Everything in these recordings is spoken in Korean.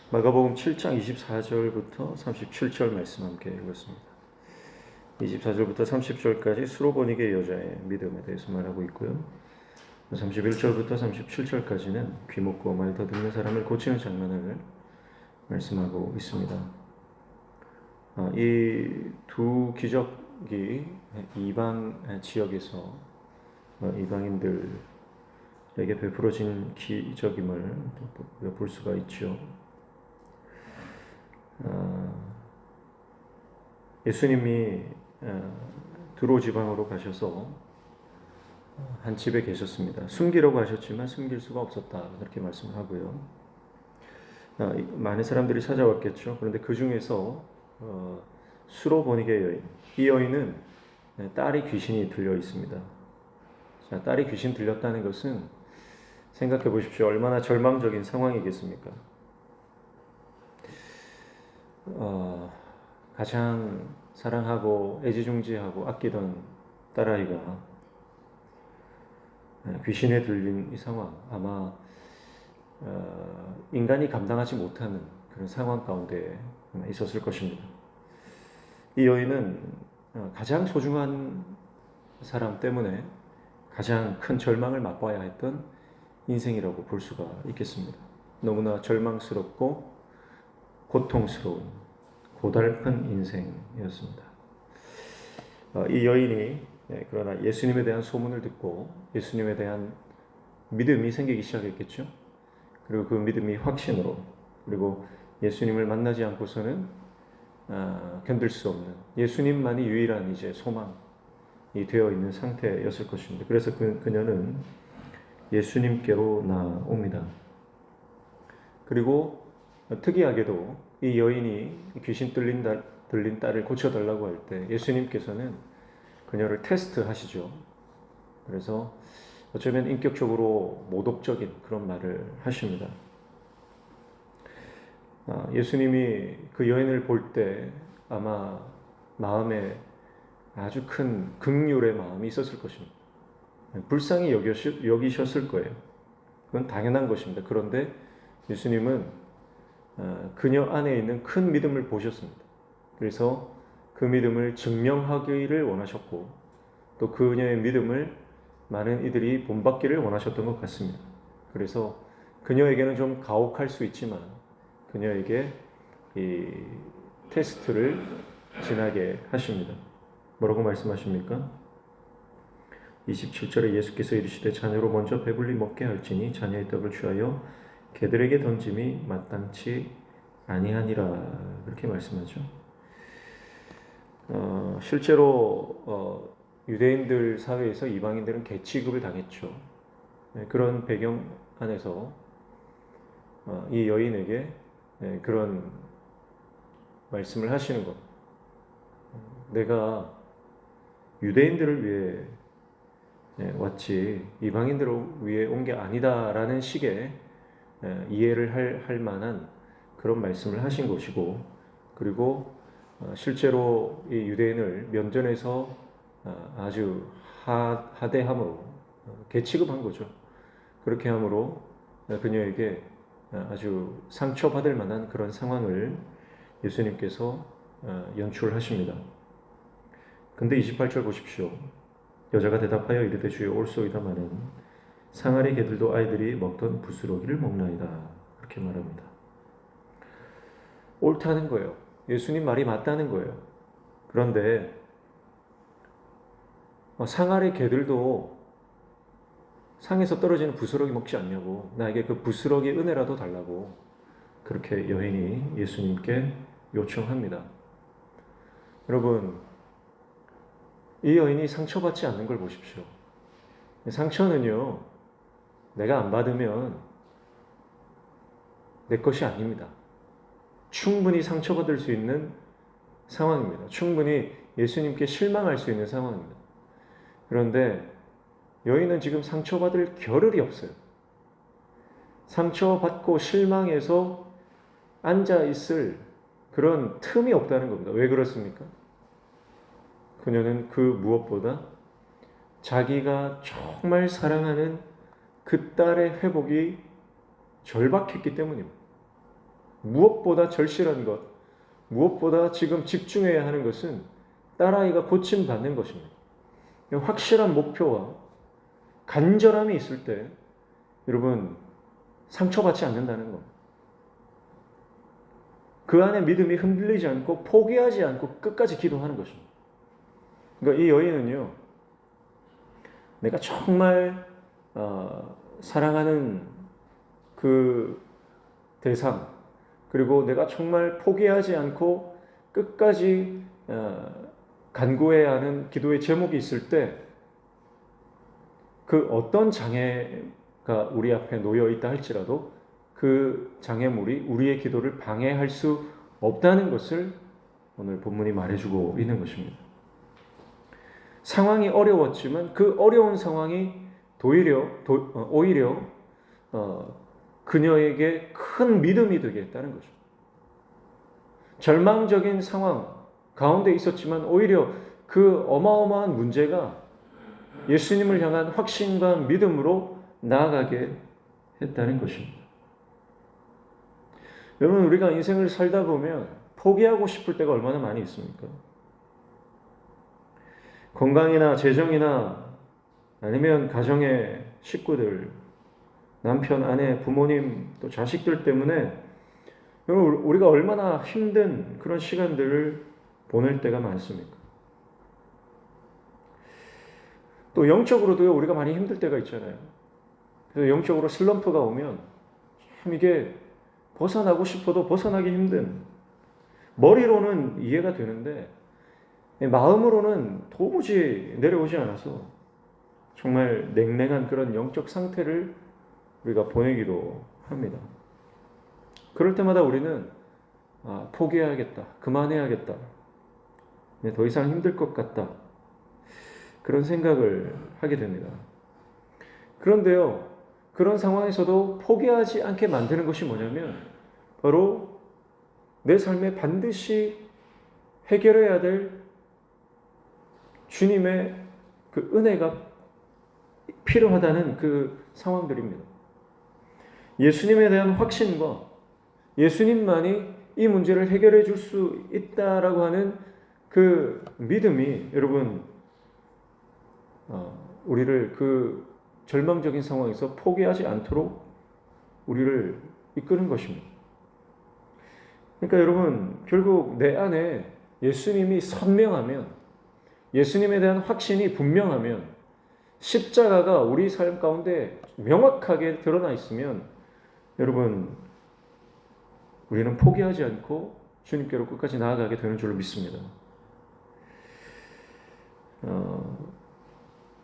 마가복음 7장 24절부터 37절 말씀 함께 읽었습니다. 24절부터 30절까지 수로보니게 여자의 믿음에 대해서 말하고 있고요. 31절부터 37절까지는 귀 먹고 말 더듬는 사람을 고치는 장면을 말씀하고 있습니다. 이 두 기적이 이방 지역에서 이방인들에게 베풀어진 기적임을 볼 수가 있죠. 예수님이 두로 지방으로 가셔서 한 집에 계셨습니다. 숨기려고 하셨지만 숨길 수가 없었다, 그렇게 말씀하고요. 많은 사람들이 찾아왔겠죠. 그런데 그 중에서 수로보니게 여인, 이 여인은 딸이 귀신이 들려 있습니다. 자, 딸이 귀신 들렸다는 것은 생각해 보십시오. 얼마나 절망적인 상황이겠습니까? 가장 사랑하고 애지중지하고 아끼던 딸아이가 귀신에 들린 이 상황, 아마 인간이 감당하지 못하는 그런 상황 가운데 있었을 것입니다. 이 여인은 가장 소중한 사람 때문에 가장 큰 절망을 맛봐야 했던 인생이라고 볼 수가 있겠습니다. 너무나 절망스럽고 고통스러운 고달픈 인생이었습니다. 이 여인이 그러나 예수님에 대한 소문을 듣고 예수님에 대한 믿음이 생기기 시작했겠죠. 그리고 그 믿음이 확신으로, 그리고 예수님을 만나지 않고서는 견딜 수 없는, 예수님만이 유일한 이제 소망이 되어 있는 상태였을 것입니다. 그래서 그녀는 예수님께로 나옵니다. 그리고 특이하게도 이 여인이 귀신 들린 딸을 고쳐달라고 할 때 예수님께서는 그녀를 테스트하시죠. 그래서 어쩌면 인격적으로 모독적인 그런 말을 하십니다. 예수님이 그 여인을 볼 때 아마 마음에 아주 큰 긍휼의 마음이 있었을 것입니다. 불쌍히 여기셨을 거예요. 그건 당연한 것입니다. 그런데 예수님은 그녀 안에 있는 큰 믿음을 보셨습니다. 그래서 그 믿음을 증명하기를 원하셨고, 또 그녀의 믿음을 많은 이들이 본받기를 원하셨던 것 같습니다. 그래서 그녀에게는 좀 가혹할 수 있지만 그녀에게 이 테스트를 지나게 하십니다. 뭐라고 말씀하십니까? 27절에 예수께서 이르시되 자녀로 먼저 배불리 먹게 할지니 자녀의 떡을 취하여 개들에게 던짐이 마땅치 아니하니라, 그렇게 말씀하죠. 실제로 유대인들 사회에서 이방인들은 개 취급을 당했죠. 그런 배경 안에서 이 여인에게 그런 말씀을 하시는 것, 내가 유대인들을 위해 왔지 이방인들을 위해 온 게 아니다라는 식의 이해를 할 만한 그런 말씀을 하신 것이고, 그리고 실제로 이 유대인을 면전에서 아주 하대함으로 개취급한 거죠. 그렇게 함으로 그녀에게 아주 상처받을 만한 그런 상황을 예수님께서 연출하십니다. 근데 28절 보십시오. 여자가 대답하여 이르되 주여 올소이다마는 상아리 개들도 아이들이 먹던 부스러기를 먹나이다, 그렇게 말합니다. 옳다는 거예요. 예수님 말이 맞다는 거예요. 그런데 상아리 개들도 상에서 떨어지는 부스러기 먹지 않냐고, 나에게 그 부스러기 은혜라도 달라고 그렇게 여인이 예수님께 요청합니다. 여러분, 이 여인이 상처받지 않는 걸 보십시오. 상처는요, 내가 안 받으면 내 것이 아닙니다. 충분히 상처받을 수 있는 상황입니다. 충분히 예수님께 실망할 수 있는 상황입니다. 그런데 여인은 지금 상처받을 겨를이 없어요. 상처받고 실망해서 앉아있을 그런 틈이 없다는 겁니다. 왜 그렇습니까? 그녀는 그 무엇보다 자기가 정말 사랑하는 그 딸의 회복이 절박했기 때문입니다. 무엇보다 절실한 것, 무엇보다 지금 집중해야 하는 것은 딸아이가 고침받는 것입니다. 확실한 목표와 간절함이 있을 때 여러분 상처받지 않는다는 것. 그 안에 믿음이 흔들리지 않고 포기하지 않고 끝까지 기도하는 것입니다. 그러니까 이 여인은요, 내가 정말 사랑하는 그 대상, 그리고 내가 정말 포기하지 않고 끝까지 간구해야 하는 기도의 제목이 있을 때 그 어떤 장애가 우리 앞에 놓여 있다 할지라도 그 장애물이 우리의 기도를 방해할 수 없다는 것을 오늘 본문이 말해주고 있는 것입니다. 상황이 어려웠지만 그 어려운 상황이 오히려 그녀에게 큰 믿음이 되게 했다는 거죠. 절망적인 상황 가운데 있었지만 오히려 그 어마어마한 문제가 예수님을 향한 확신과 믿음으로 나아가게 했다는 것입니다. 여러분, 우리가 인생을 살다 보면 포기하고 싶을 때가 얼마나 많이 있습니까? 건강이나 재정이나 아니면 가정의 식구들, 남편, 아내, 부모님, 또 자식들 때문에 여러분, 우리가 얼마나 힘든 그런 시간들을 보낼 때가 많습니까? 또 영적으로도 우리가 많이 힘들 때가 있잖아요. 그래서 영적으로 슬럼프가 오면 참 이게 벗어나고 싶어도 벗어나기 힘든, 머리로는 이해가 되는데 마음으로는 도무지 내려오지 않아서 정말 냉랭한 그런 영적 상태를 우리가 보내기도 합니다. 그럴 때마다 우리는 포기해야겠다, 그만해야겠다, 더 이상 힘들 것 같다, 그런 생각을 하게 됩니다. 그런데요, 그런 상황에서도 포기하지 않게 만드는 것이 뭐냐면 바로 내 삶에 반드시 해결해야 될 주님의 그 은혜가 필요하다는 그 상황들입니다. 예수님에 대한 확신과 예수님만이 이 문제를 해결해 줄 수 있다라고 하는 그 믿음이 여러분 우리를 그 절망적인 상황에서 포기하지 않도록 우리를 이끄는 것입니다. 그러니까 여러분, 결국 내 안에 예수님이 선명하면, 예수님에 대한 확신이 분명하면, 십자가가 우리 삶 가운데 명확하게 드러나 있으면 여러분, 우리는 포기하지 않고 주님께로 끝까지 나아가게 되는 줄로 믿습니다.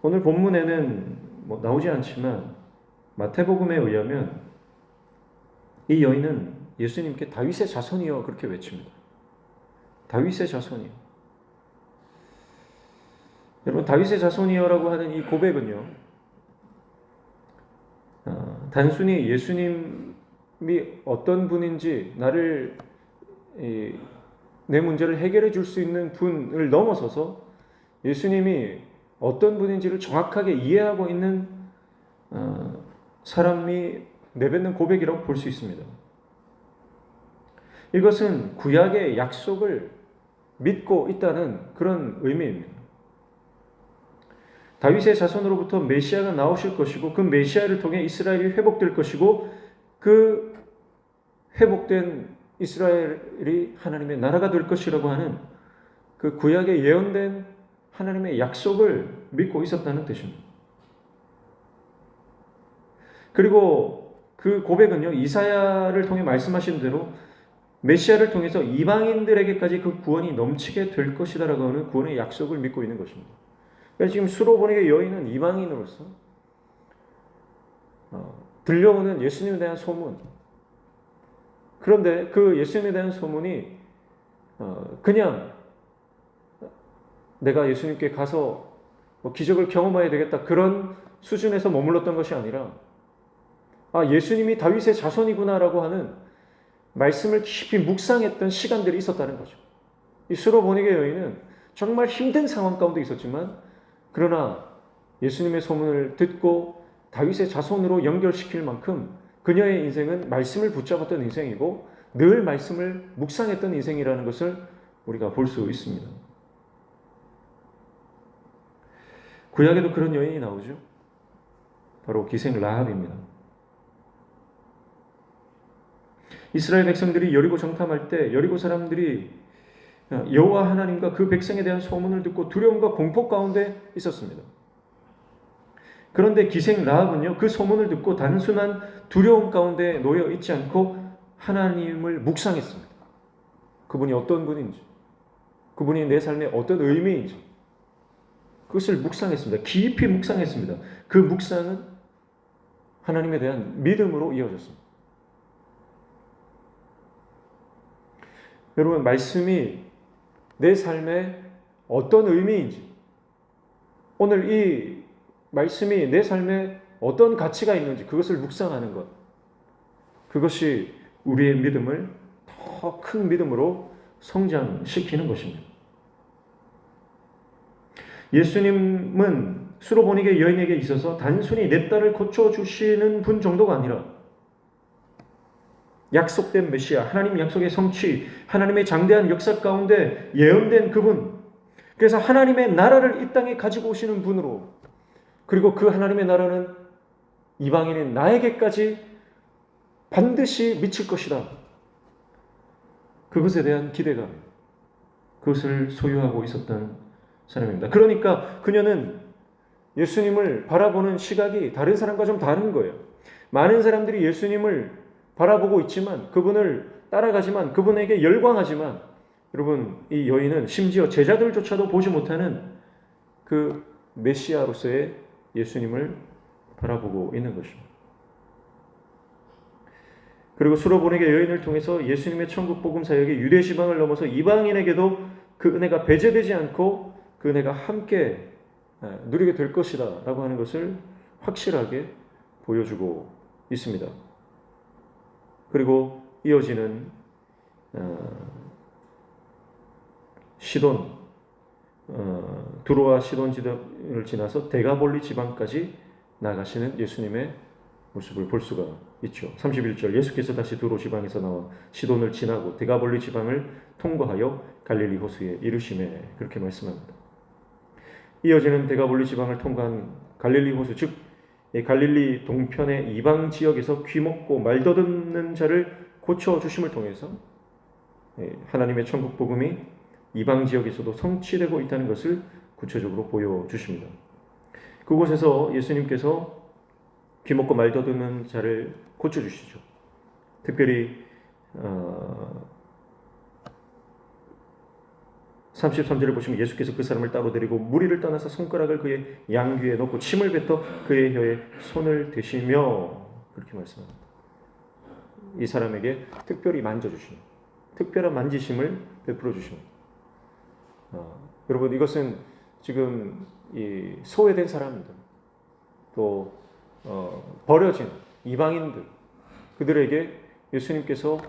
오늘 본문에는 나오지 않지만 마태복음에 의하면 이 여인은 예수님께 다윗의 자손이여 그렇게 외칩니다. 다윗의 자손이요. 여러분, 다윗의 자손이여라고 하는 이 고백은요, 단순히 예수님이 어떤 분인지 내 문제를 해결해 줄 수 있는 분을 넘어서서 예수님이 어떤 분인지를 정확하게 이해하고 있는 사람이 내뱉는 고백이라고 볼 수 있습니다. 이것은 구약의 약속을 믿고 있다는 그런 의미입니다. 다윗의 자손으로부터 메시아가 나오실 것이고 그 메시아를 통해 이스라엘이 회복될 것이고 그 회복된 이스라엘이 하나님의 나라가 될 것이라고 하는 그 구약에 예언된 하나님의 약속을 믿고 있었다는 뜻입니다. 그리고 그 고백은요, 이사야를 통해 말씀하신 대로 메시아를 통해서 이방인들에게까지 그 구원이 넘치게 될 것이다라고 하는 구원의 약속을 믿고 있는 것입니다. 그래서 지금 수로보니게 여인은 이방인으로서 들려오는 예수님에 대한 소문, 그런데 그 예수님에 대한 소문이 그냥 내가 예수님께 가서 기적을 경험해야 되겠다 그런 수준에서 머물렀던 것이 아니라 예수님이 다윗의 자손이구나라고 하는 말씀을 깊이 묵상했던 시간들이 있었다는 거죠. 이 수로보니게 여인은 정말 힘든 상황 가운데 있었지만 그러나 예수님의 소문을 듣고 다윗의 자손으로 연결시킬 만큼 그녀의 인생은 말씀을 붙잡았던 인생이고 늘 말씀을 묵상했던 인생이라는 것을 우리가 볼 수 있습니다. 구약에도 그런 여인이 나오죠. 바로 기생 라합입니다. 이스라엘 백성들이 여리고 정탐할 때 여리고 사람들이 여호와 하나님과 그 백성에 대한 소문을 듣고 두려움과 공포 가운데 있었습니다. 그런데 기생 라합은요, 그 소문을 듣고 단순한 두려움 가운데 놓여 있지 않고 하나님을 묵상했습니다. 그분이 어떤 분인지, 그분이 내 삶에 어떤 의미인지 그것을 묵상했습니다. 깊이 묵상했습니다. 그 묵상은 하나님에 대한 믿음으로 이어졌습니다. 여러분, 말씀이 내 삶에 어떤 의미인지, 오늘 이 말씀이 내 삶에 어떤 가치가 있는지 그것을 묵상하는 것, 그것이 우리의 믿음을 더 큰 믿음으로 성장시키는 것입니다. 예수님은 수로보니게 여인에게 있어서 단순히 내 딸을 고쳐주시는 분 정도가 아니라 약속된 메시아, 하나님 약속의 성취, 하나님의 장대한 역사 가운데 예언된 그분, 그래서 하나님의 나라를 이 땅에 가지고 오시는 분으로, 그리고 그 하나님의 나라는 이방인인 나에게까지 반드시 미칠 것이다. 그것에 대한 기대감, 그것을 소유하고 있었던 사람입니다. 그러니까 그녀는 예수님을 바라보는 시각이 다른 사람과 좀 다른 거예요. 많은 사람들이 예수님을 바라보고 있지만, 그분을 따라가지만, 그분에게 열광하지만, 여러분, 이 여인은 심지어 제자들조차도 보지 못하는 그 메시아로서의 예수님을 바라보고 있는 것입니다. 그리고 수로보니게 여인을 통해서 예수님의 천국 복음 사역이 유대 지방을 넘어서 이방인에게도 그 은혜가 배제되지 않고 그 은혜가 함께 누리게 될 것이다 라고 하는 것을 확실하게 보여주고 있습니다. 그리고 이어지는 시돈, 두로와 시돈 지대를 지나서 데가볼리 지방까지 나가시는 예수님의 모습을 볼 수가 있죠. 31절, 예수께서 다시 두로 지방에서 나와 시돈을 지나고 데가볼리 지방을 통과하여 갈릴리 호수에 이르시매, 그렇게 말씀합니다. 이어지는 데가볼리 지방을 통과한 갈릴리 호수, 즉 갈릴리 동편의 이방 지역에서 귀먹고 말더듬는 자를 고쳐주심을 통해서 하나님의 천국 복음이 이방 지역에서도 성취되고 있다는 것을 구체적으로 보여주십니다. 그곳에서 예수님께서 귀먹고 말더듬는 자를 고쳐주시죠. 특별히 33절을 보시면 예수께서 그 사람을 따로 데리고 무리를 떠나서 손가락을 그의 양귀에 놓고 침을 뱉어 그의 혀에 손을 대시며, 그렇게 말씀합니다. 이 사람에게 특별히 만져주십니다. 특별한 만지심을 베풀어 주십니다. 여러분, 이것은 지금 이 소외된 사람들, 또 버려진 이방인들, 그들에게 예수님께서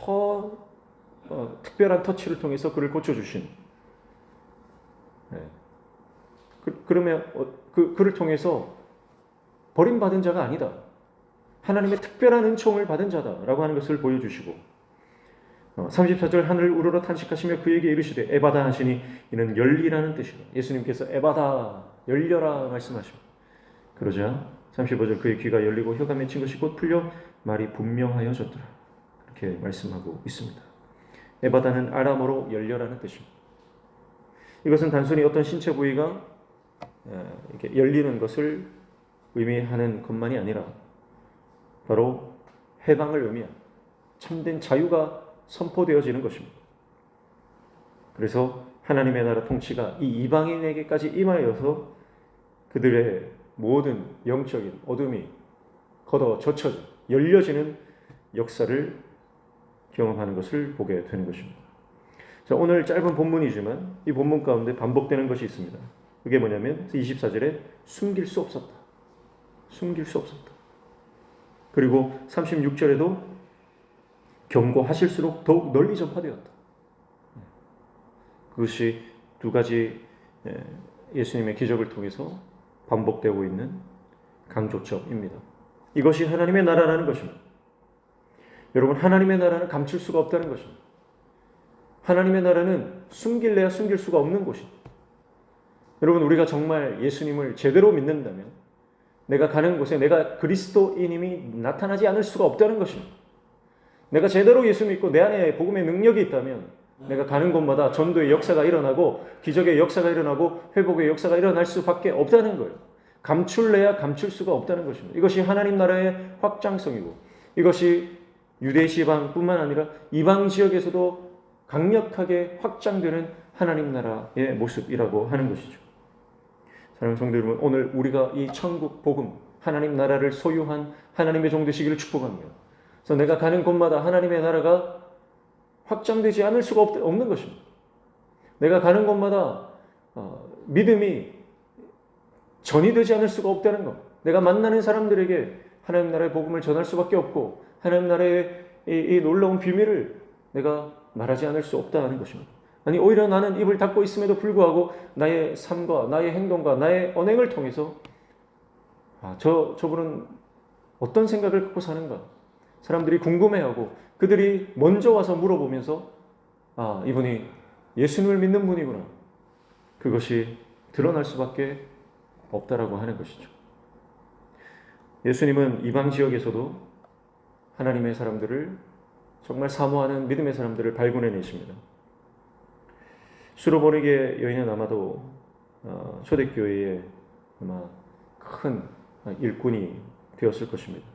더 특별한 터치를 통해서 그를 고쳐주신, 그러면 그를 통해서 버림받은 자가 아니다, 하나님의 특별한 은총을 받은 자다라고 하는 것을 보여주시고, 34절, 하늘을 우러러 탄식하시며 그에게 이르시되 에바다 하시니 이는 열리라는 뜻이라. 예수님께서 에바다, 열려라 말씀하십니다. 그러자 35절, 그의 귀가 열리고 혀가 맺힌 것이 곧 풀려 말이 분명하여졌더라, 그렇게 말씀하고 있습니다. 에바다는 아람어로 열려라는 뜻입니다. 이것은 단순히 어떤 신체 부위가 이렇게 열리는 것을 의미하는 것만이 아니라 바로 해방을 의미하는 참된 자유가 선포되어지는 것입니다. 그래서 하나님의 나라 통치가 이 이방인에게까지 임하여서 그들의 모든 영적인 어둠이 걷어젖혀져 열려지는 역사를 경험하는 것을 보게 되는 것입니다. 자, 오늘 짧은 본문이지만 이 본문 가운데 반복되는 것이 있습니다. 그게 뭐냐면 24절에 숨길 수 없었다, 숨길 수 없었다. 그리고 36절에도 경고하실수록 더욱 널리 전파되었다. 그것이 두 가지 예수님의 기적을 통해서 반복되고 있는 강조점입니다. 이것이 하나님의 나라라는 것입니다. 여러분, 하나님의 나라는 감출 수가 없다는 것입니다. 하나님의 나라는 숨길래야 숨길 수가 없는 곳입니다. 여러분, 우리가 정말 예수님을 제대로 믿는다면 내가 가는 곳에 내가 그리스도인임이 나타나지 않을 수가 없다는 것입니다. 내가 제대로 예수 믿고 내 안에 복음의 능력이 있다면 내가 가는 곳마다 전도의 역사가 일어나고 기적의 역사가 일어나고 회복의 역사가 일어날 수밖에 없다는 거예요. 감출래야 감출 수가 없다는 것입니다. 이것이 하나님 나라의 확장성이고 이것이 유대 지방뿐만 아니라 이방 지역에서도 강력하게 확장되는 하나님 나라의 모습이라고 하는 것이죠. 사랑하는 성도 여러분, 오늘 우리가 이 천국 복음, 하나님 나라를 소유한 하나님의 종 되시기를 축복합니다. 그래서 내가 가는 곳마다 하나님의 나라가 확장되지 않을 수가 없는 것입니다. 내가 가는 곳마다 믿음이 전이되지 않을 수가 없다는 것. 내가 만나는 사람들에게 하나님 나라의 복음을 전할 수밖에 없고 하나님 나라의 이 놀라운 비밀을 내가 말하지 않을 수 없다는 것입니다. 아니, 오히려 나는 입을 닫고 있음에도 불구하고 나의 삶과 나의 행동과 나의 언행을 통해서 저분은 어떤 생각을 갖고 사는가? 사람들이 궁금해하고 그들이 먼저 와서 물어보면서 이분이 예수님을 믿는 분이구나. 그것이 드러날 수밖에 없다라고 하는 것이죠. 예수님은 이방 지역에서도 하나님의 사람들을 정말 사모하는 믿음의 사람들을 발굴해내십니다. 수로보니게 여인은 아마도 초대교회의 아마 큰 일꾼이 되었을 것입니다.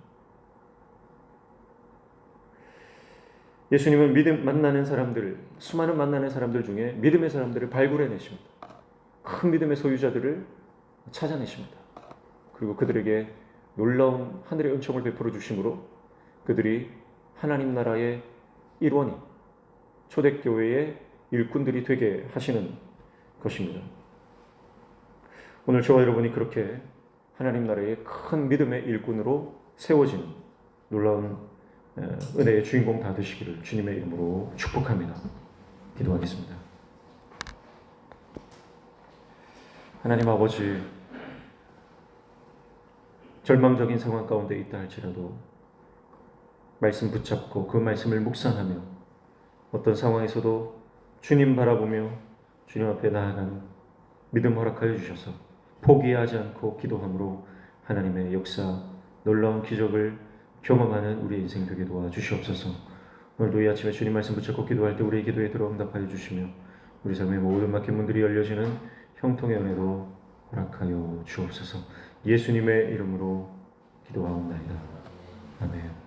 예수님은 만나는 사람들, 수많은 만나는 사람들 중에 믿음의 사람들을 발굴해내십니다. 큰 믿음의 소유자들을 찾아내십니다. 그리고 그들에게 놀라운 하늘의 은총을 베풀어 주심으로 그들이 하나님 나라의 일원이 초대교회의 일꾼들이 되게 하시는 것입니다. 오늘 저와 여러분이 그렇게 하나님 나라의 큰 믿음의 일꾼으로 세워지는 놀라운 은혜의 주인공 다 되시기를 주님의 이름으로 축복합니다. 기도하겠습니다. 하나님 아버지, 절망적인 상황 가운데 있다 할지라도 말씀 붙잡고 그 말씀을 묵상하며 어떤 상황에서도 주님 바라보며 주님 앞에 나아가는 믿음 허락하여 주셔서 포기하지 않고 기도함으로 하나님의 역사, 놀라운 기적을 경험하는 우리의 인생 되게 도와주시옵소서. 오늘도 이 아침에 주님 말씀 붙잡고 기도할 때 우리의 기도에 들어 응답하여 주시며 우리 삶의 모든 막힌 문들이 열려지는 형통의 은혜도 허락하여 주옵소서. 예수님의 이름으로 기도하옵나이다. 아멘.